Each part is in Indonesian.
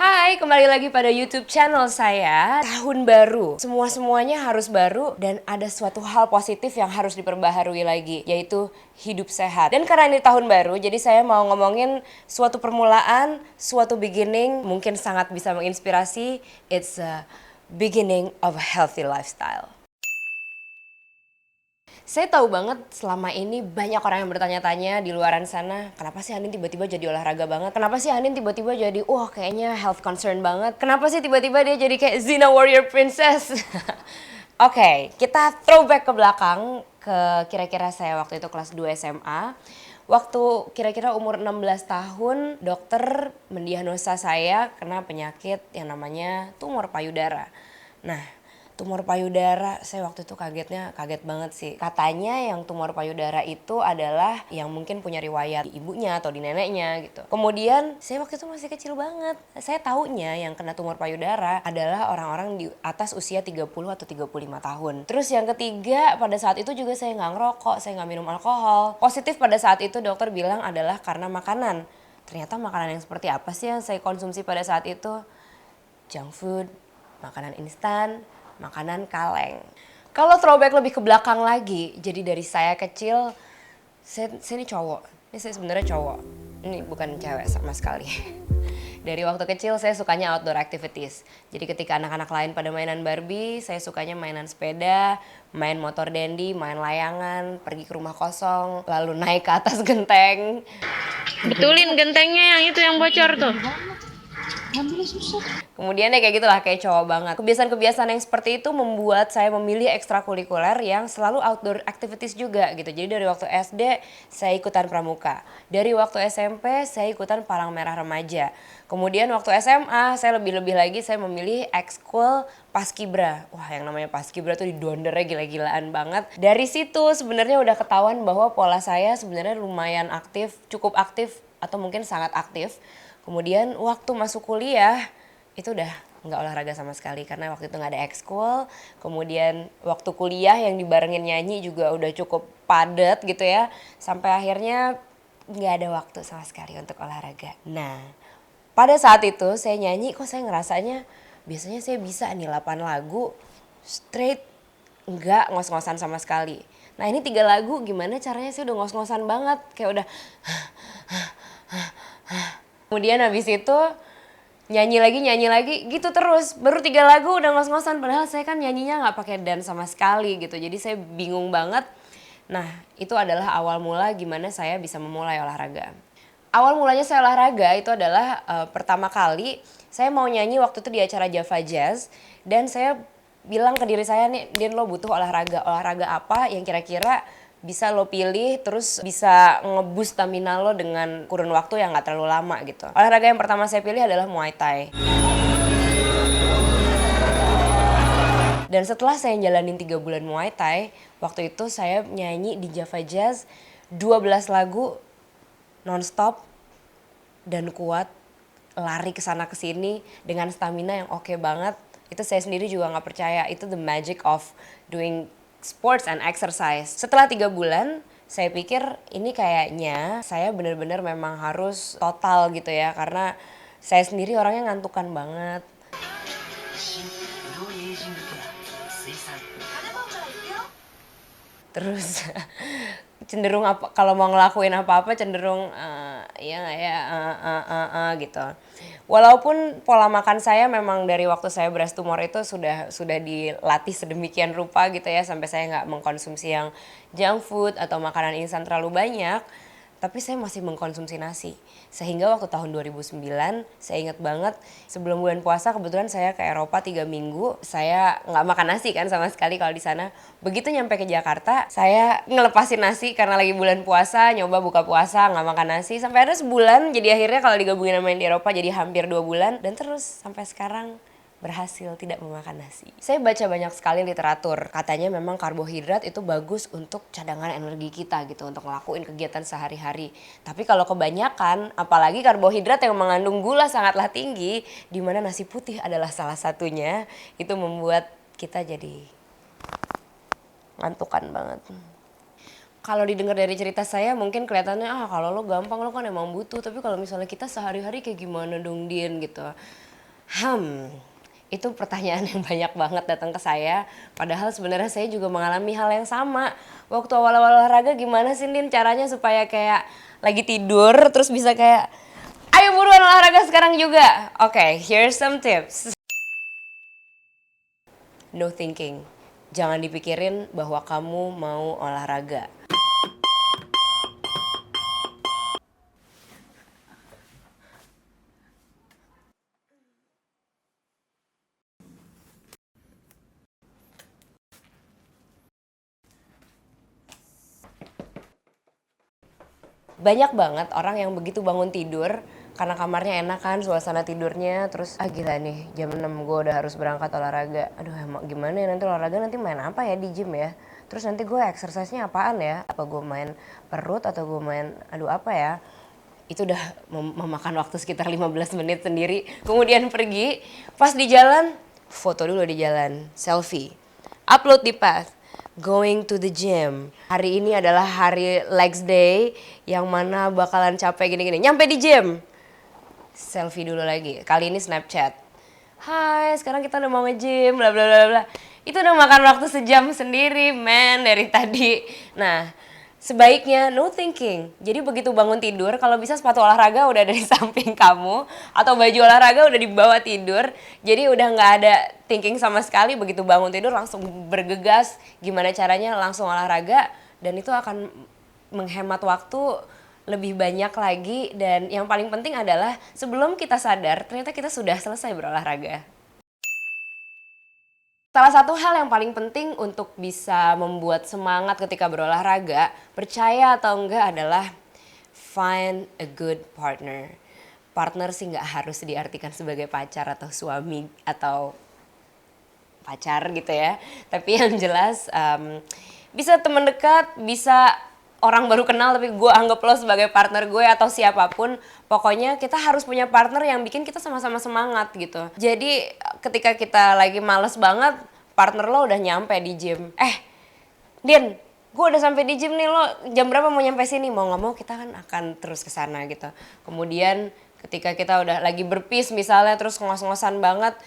Hai, kembali lagi pada YouTube channel saya. Tahun baru, semuanya harus baru dan ada suatu hal positif yang harus diperbaharui lagi, yaitu hidup sehat. Dan karena ini tahun baru, jadi saya mau ngomongin suatu permulaan, suatu beginning, mungkin sangat bisa menginspirasi. It's a beginning of a healthy lifestyle. Saya tahu banget selama ini banyak orang yang bertanya-tanya di luaran sana, kenapa sih Hanin tiba-tiba jadi olahraga banget? Kenapa sih Hanin tiba-tiba jadi, wah kayaknya health concern banget? Kenapa sih tiba-tiba dia jadi kayak Xena Warrior Princess? Oke, kita throwback ke belakang ke kira-kira saya waktu itu kelas 2 SMA. Waktu kira-kira umur 16 tahun, dokter mendiagnosa saya kena penyakit yang namanya tumor payudara. Nah, tumor payudara, saya waktu itu kaget banget sih. Katanya yang tumor payudara itu adalah yang mungkin punya riwayat di ibunya atau di neneknya gitu. Kemudian saya waktu itu masih kecil banget. Saya taunya yang kena tumor payudara adalah orang-orang di atas usia 30 atau 35 tahun. Terus yang ketiga, pada saat itu juga saya nggak ngerokok, saya nggak minum alkohol. Positif pada saat itu dokter bilang adalah karena makanan. Ternyata makanan yang seperti apa sih yang saya konsumsi pada saat itu? Junk food, makanan instan, makanan kaleng. Kalau throwback lebih ke belakang lagi, jadi dari saya kecil, saya ini cowok. Ini saya sebenarnya cowok. Ini bukan cewek sama sekali. Dari waktu kecil saya sukanya outdoor activities. Jadi ketika anak-anak lain pada mainan Barbie, saya sukanya mainan sepeda, main motor dandy, main layangan, pergi ke rumah kosong, lalu naik ke atas genteng. Betulin gentengnya yang itu yang bocor tuh. Kemudian ya kayak gitulah, kayak cowok banget. Kebiasaan-kebiasaan yang seperti itu membuat saya memilih ekstrakurikuler yang selalu outdoor activities juga gitu. Jadi dari waktu SD saya ikutan pramuka. Dari waktu SMP saya ikutan Palang Merah Remaja. Kemudian waktu SMA saya lebih-lebih lagi saya memilih ekskul Paskibra. Wah, yang namanya Paskibra tuh didondernya gila-gilaan banget. Dari situ sebenarnya udah ketahuan bahwa pola saya sebenarnya lumayan aktif, cukup aktif atau mungkin sangat aktif. Kemudian waktu masuk kuliah itu udah nggak olahraga sama sekali karena waktu itu nggak ada ekskul. Kemudian waktu kuliah yang dibarengin nyanyi juga udah cukup padat gitu ya. Sampai akhirnya nggak ada waktu sama sekali untuk olahraga. Nah, pada saat itu saya nyanyi kok saya ngerasanya biasanya saya bisa nih 8 lagu straight, nggak ngos-ngosan sama sekali. Nah ini 3 lagu gimana caranya saya udah ngos-ngosan banget. Kayak udah kemudian habis itu nyanyi lagi gitu terus. Baru 3 lagu udah ngos-ngosan padahal saya kan nyanyinya nggak pakai dance sama sekali gitu. Jadi saya bingung banget. Nah, itu adalah awal mula gimana saya bisa memulai olahraga. Awal mulanya saya olahraga itu adalah pertama kali saya mau nyanyi waktu itu di acara Java Jazz dan saya bilang ke diri saya nih, Din lo butuh olahraga. Olahraga apa yang kira-kira bisa lo pilih terus bisa nge-boost stamina lo dengan kurun waktu yang gak terlalu lama gitu. Olahraga yang pertama saya pilih adalah Muay Thai. Dan setelah saya jalanin 3 bulan Muay Thai, waktu itu saya nyanyi di Java Jazz 12 lagu nonstop dan kuat, lari ke sana ke sini dengan stamina yang oke banget. Itu saya sendiri juga nggak percaya, itu the magic of doing sports and exercise. Setelah 3 bulan, saya pikir ini kayaknya saya benar-benar memang harus total gitu ya. Karena saya sendiri orangnya ngantukan banget. Terus cenderung kalau mau ngelakuin apa-apa cenderung iya nggak ya gitu. Walaupun pola makan saya memang dari waktu saya beras tumor itu sudah dilatih sedemikian rupa gitu ya sampai saya nggak mengkonsumsi yang junk food atau makanan instan terlalu banyak. Tapi saya masih mengkonsumsi nasi. Sehingga waktu tahun 2009, saya ingat banget sebelum bulan puasa kebetulan saya ke Eropa 3 minggu. Saya nggak makan nasi kan sama sekali kalau di sana. Begitu nyampe ke Jakarta, saya ngelepasin nasi karena lagi bulan puasa, nyoba buka puasa, nggak makan nasi. Sampai ada sebulan, jadi akhirnya kalau digabungin sama yang di Eropa jadi hampir 2 bulan. Dan terus sampai sekarang berhasil tidak memakan nasi. Saya baca banyak sekali literatur. Katanya memang karbohidrat itu bagus untuk cadangan energi kita gitu. Untuk ngelakuin kegiatan sehari-hari. Tapi kalau kebanyakan, apalagi karbohidrat yang mengandung gula sangatlah tinggi. Dimana nasi putih adalah salah satunya. Itu membuat kita jadi ngantukan banget. Kalau didengar dari cerita saya mungkin kelihatannya kalau lo gampang lo kan emang butuh. Tapi kalau misalnya kita sehari-hari kayak gimana dong Din gitu. Itu pertanyaan yang banyak banget datang ke saya. Padahal sebenarnya saya juga mengalami hal yang sama. Waktu awal-awal olahraga gimana sih Din caranya supaya kayak lagi tidur terus bisa kayak ayo buruan olahraga sekarang juga. Oke, here's some tips. No thinking. Jangan dipikirin bahwa kamu mau olahraga. Banyak banget orang yang begitu bangun tidur karena kamarnya enak kan suasana tidurnya, terus gila nih jam 6 gue udah harus berangkat olahraga. Aduh emang gimana ya nanti olahraga, nanti main apa ya di gym ya, terus nanti gue exercise-nya apaan ya, apa gue main perut atau gue main apa ya. Itu udah memakan waktu sekitar 15 menit sendiri. Kemudian pergi, pas di jalan foto dulu di jalan, selfie, upload di Path. Going to the gym. Hari ini adalah hari legs day yang mana bakalan capek gini-gini. Nyampe di gym. Selfie dulu lagi. Kali ini Snapchat. Hai, sekarang kita udah mau nge-gym, bla bla bla bla. Itu udah makan waktu sejam sendiri, man, dari tadi. Nah, sebaiknya no thinking. Jadi begitu bangun tidur, kalau bisa sepatu olahraga udah ada di samping kamu, atau baju olahraga udah dibawa tidur. Jadi udah nggak ada thinking sama sekali. Begitu bangun tidur langsung bergegas gimana caranya langsung olahraga, dan itu akan menghemat waktu lebih banyak lagi. Dan yang paling penting adalah sebelum kita sadar ternyata kita sudah selesai berolahraga. Salah satu hal yang paling penting untuk bisa membuat semangat ketika berolahraga, percaya atau enggak, adalah find a good partner. Partner sih nggak harus diartikan sebagai pacar atau suami atau pacar gitu ya. Tapi yang jelas bisa teman dekat, bisa orang baru kenal tapi gue anggap lo sebagai partner gue atau siapapun. Pokoknya kita harus punya partner yang bikin kita sama-sama semangat gitu. Jadi ketika kita lagi males banget, partner lo udah nyampe di gym. Din, gue udah sampai di gym nih, lo jam berapa mau nyampe sini? Mau nggak mau kita kan akan terus ke sana gitu. Kemudian ketika kita udah lagi berpis misalnya terus ngos-ngosan banget,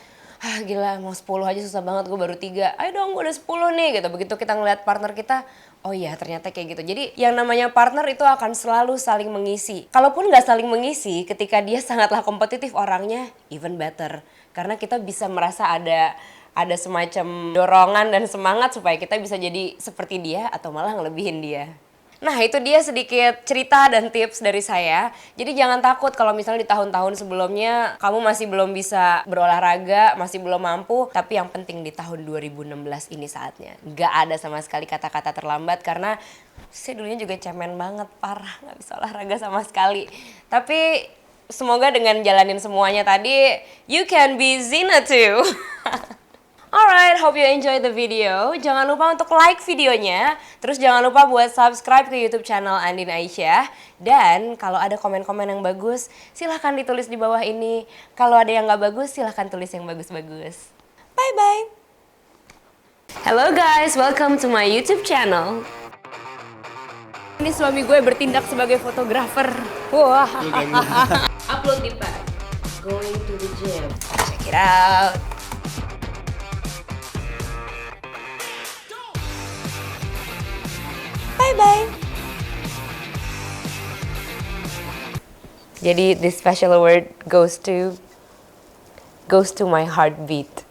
gila mau 10 aja susah banget, gue baru 3. Ayo dong, gue udah 10 nih gitu. Begitu kita ngeliat partner kita, oh iya ternyata kayak gitu. Jadi yang namanya partner itu akan selalu saling mengisi. Kalaupun nggak saling mengisi, ketika dia sangatlah kompetitif orangnya, even better. Karena kita bisa merasa ada semacam dorongan dan semangat supaya kita bisa jadi seperti dia atau malah ngelebihin dia. Nah itu dia sedikit cerita dan tips dari saya. Jadi jangan takut kalau misalnya di tahun-tahun sebelumnya kamu masih belum bisa berolahraga, masih belum mampu. Tapi yang penting di tahun 2016 ini saatnya. Gak ada sama sekali kata-kata terlambat karena saya dulunya juga cemen banget, parah gak bisa olahraga sama sekali. Tapi semoga dengan jalanin semuanya tadi, you can be Zina too. Alright, hope you enjoy the video. Jangan lupa untuk like videonya. Terus jangan lupa buat subscribe ke YouTube channel Andin Aisyah. Dan kalau ada komen-komen yang bagus, silahkan ditulis di bawah ini. Kalau ada yang nggak bagus, silahkan tulis yang bagus-bagus. Bye-bye. Hello guys, welcome to my YouTube channel. Ini suami gue bertindak sebagai fotografer. Wah. Upload di Path. Going to the gym. Check it out. Bye-bye. Jadi this special award goes to my heartbeat.